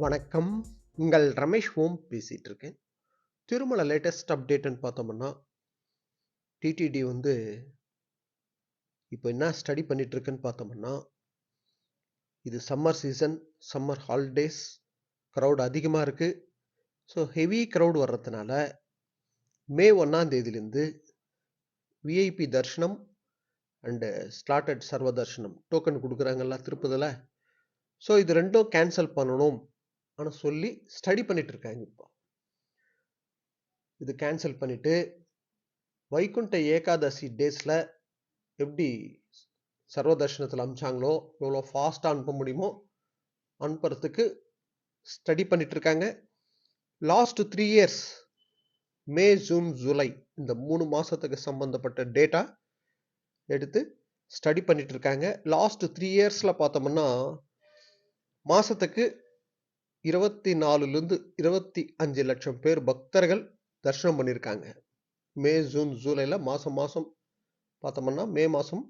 வணக்கம். உங்கள் ரமேஷ் ஓம் பேசிட்டு இருக்கேன். திருமல லேட்டஸ்ட் அப்டேட்ன்னு பார்த்தோம்னா, டிடிடி வந்து இப்போ என்ன ஸ்டடி பண்ணிட்டு இருக்குன்னு பார்த்தோம்னா, இது summer season, summer holidays, crowd அதிகமாக இருக்கு. ஸோ ஹெவி க்ரௌட் வர்றதுனால மே 1ஆம் தேதியிலேருந்து விஐபி தர்ஷனம் அண்டு ஸ்லாட்டட் சர்வ தர்ஷனம் டோக்கன் கொடுக்குறாங்கல்ல திருப்பதில். ஸோ இது ரெண்டும் கேன்சல் பண்ணணும் ஆனால் சொல்லி ஸ்டடி பண்ணிட்டு இருக்காங்க. இப்போ இது கேன்சல் பண்ணிட்டு வைகுண்ட ஏகாதசி டேஸில் எப்படி சர்வ தர்ஷனத்தில் அனுப்பிச்சாங்களோ எவ்வளோ ஃபாஸ்ட்டாக அனுப்ப முடியுமோ அனுப்புறதுக்கு ஸ்டடி பண்ணிட்டு இருக்காங்க. லாஸ்ட் 3 இயர்ஸ் மே, ஜூன், ஜூலை இந்த 3 மாதத்துக்கு சம்பந்தப்பட்ட டேட்டா எடுத்து ஸ்டடி பண்ணிட்டு இருக்காங்க. லாஸ்ட் 3 இயர்ஸில் பார்த்தோம்னா மாதத்துக்கு 24லேருந்து 25 லட்சம் பேர் பக்தர்கள் தரிசனம் பண்ணியிருக்காங்க. மே, ஜூன், ஜூலையில் மாதம் மாதம் பார்த்தோம்னா மே மாதம்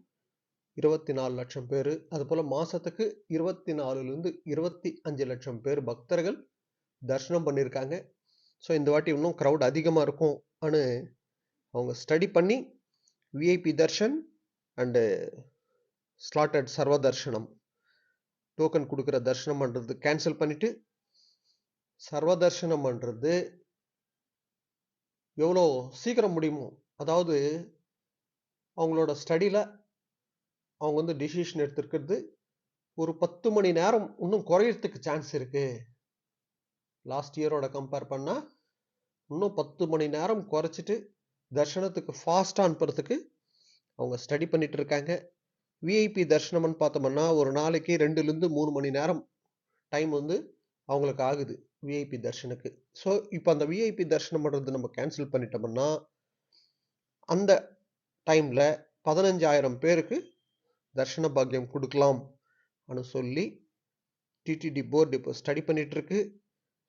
24 லட்சம் பேர், அதுபோல் மாதத்துக்கு 24லேருந்து 25 லட்சம் பேர் பக்தர்கள் தரிசனம் பண்ணியிருக்காங்க. ஸோ இந்த வாட்டி இன்னும் க்ரௌட் அதிகமாக இருக்கும்னு அவங்க ஸ்டடி பண்ணி விஐபி தர்ஷன் அண்டு ஸ்லாட்டட் சர்வ தர்ஷனம் டோக்கன் கொடுக்குற தர்ஷனம் பண்ணுறது கேன்சல் பண்ணிவிட்டு சர்வ தர்ஷனம் பண்ணுறது எவ்வளோ சீக்கிரம் முடியுமோ, அதாவது அவங்களோட ஸ்டடியில் அவங்க வந்து டிசிஷன் எடுத்திருக்கிறது ஒரு 10 மணி நேரம் இன்னும் குறையறதுக்கு சான்ஸ் இருக்கு. லாஸ்ட் இயரோட கம்பேர் பண்ணால் இன்னும் 10 மணி நேரம் குறைச்சிட்டு தர்ஷனத்துக்கு ஃபாஸ்ட்டாக அனுப்புறதுக்கு அவங்க ஸ்டடி பண்ணிட்டு இருக்காங்க. விஐபி தர்ஷனம்னு பார்த்தோம்னா ஒரு நாளைக்கு 2லேருந்து 3 மணி நேரம் டைம் வந்து அவங்களுக்கு ஆகுது விஐபி தர்ஷனுக்கு. ஸோ இப்போ அந்த விஐபி தர்ஷனம் பண்ணுறது நம்ம கேன்சல் பண்ணிட்டோம்னா அந்த டைமில் 15,000 பேருக்கு தர்ஷன பாக்கியம் கொடுக்கலாம் சொல்லி டிடிடி போர்டு இப்போ ஸ்டடி பண்ணிட்டு இருக்கு.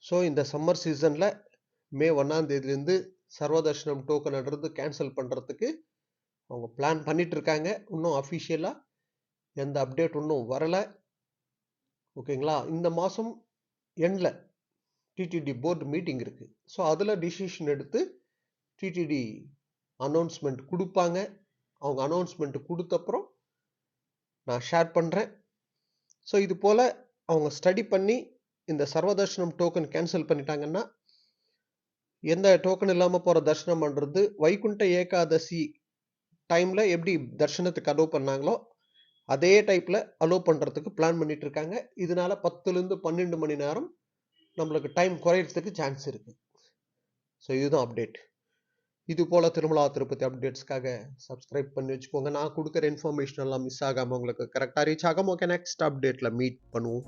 ஸோ இந்த சம்மர் சீசனில் மே 1ஆம் தேதியிலேருந்து சர்வ தர்ஷனம் டோக்கன்ன்றது கேன்சல் பண்ணுறதுக்கு அவங்க பிளான் பண்ணிட்டு இருக்காங்க. இன்னும் அஃபிஷியலாக எந்த அப்டேட் இன்னும் வரலை. ஓகேங்களா? இந்த மாதம் எண்டில் டிடிடி போர்டு மீட்டிங் இருக்குது. ஸோ அதில் டிசிஷன் எடுத்து டிடிடி அனௌன்ஸ்மெண்ட் கொடுப்பாங்க. அவங்க அனௌன்ஸ்மெண்ட் கொடுத்தப்புறம் நான் ஷேர் பண்ணுறேன். ஸோ இது போல் அவங்க ஸ்டடி பண்ணி இந்த சர்வதர்ஷனம் டோக்கன் கேன்சல் பண்ணிட்டாங்கன்னா எந்த டோக்கன் இல்லாமல் போகிற தர்ஷனம் பண்ணுறது வைகுண்ட ஏகாதசி டைமில் எப்படி தர்ஷனத்துக்கு அலோவ் பண்ணாங்களோ அதே டைப்பில் அலோவ் பண்ணுறதுக்கு பிளான் பண்ணிட்டு இருக்காங்க. இதனால 10லேருந்து 12 மணி நேரம் நம்மளுக்கு டைம் குறையிறதுக்கு சான்ஸ் இருக்குது. ஸோ இதுதான் அப்டேட். இது போல் திருமலா திருப்பதி அப்டேட்ஸ்க்காக சப்ஸ்கிரைப் பண்ணி வச்சுக்கோங்க. நான் கொடுக்குற இன்ஃபர்மேஷன் எல்லாம் மிஸ் ஆகாமல் உங்களுக்கு கரெக்டாக ரீச் ஆகாமல். ஓகே, நெக்ஸ்ட் அப்டேட்டில் மீட் பண்ணுவோம்.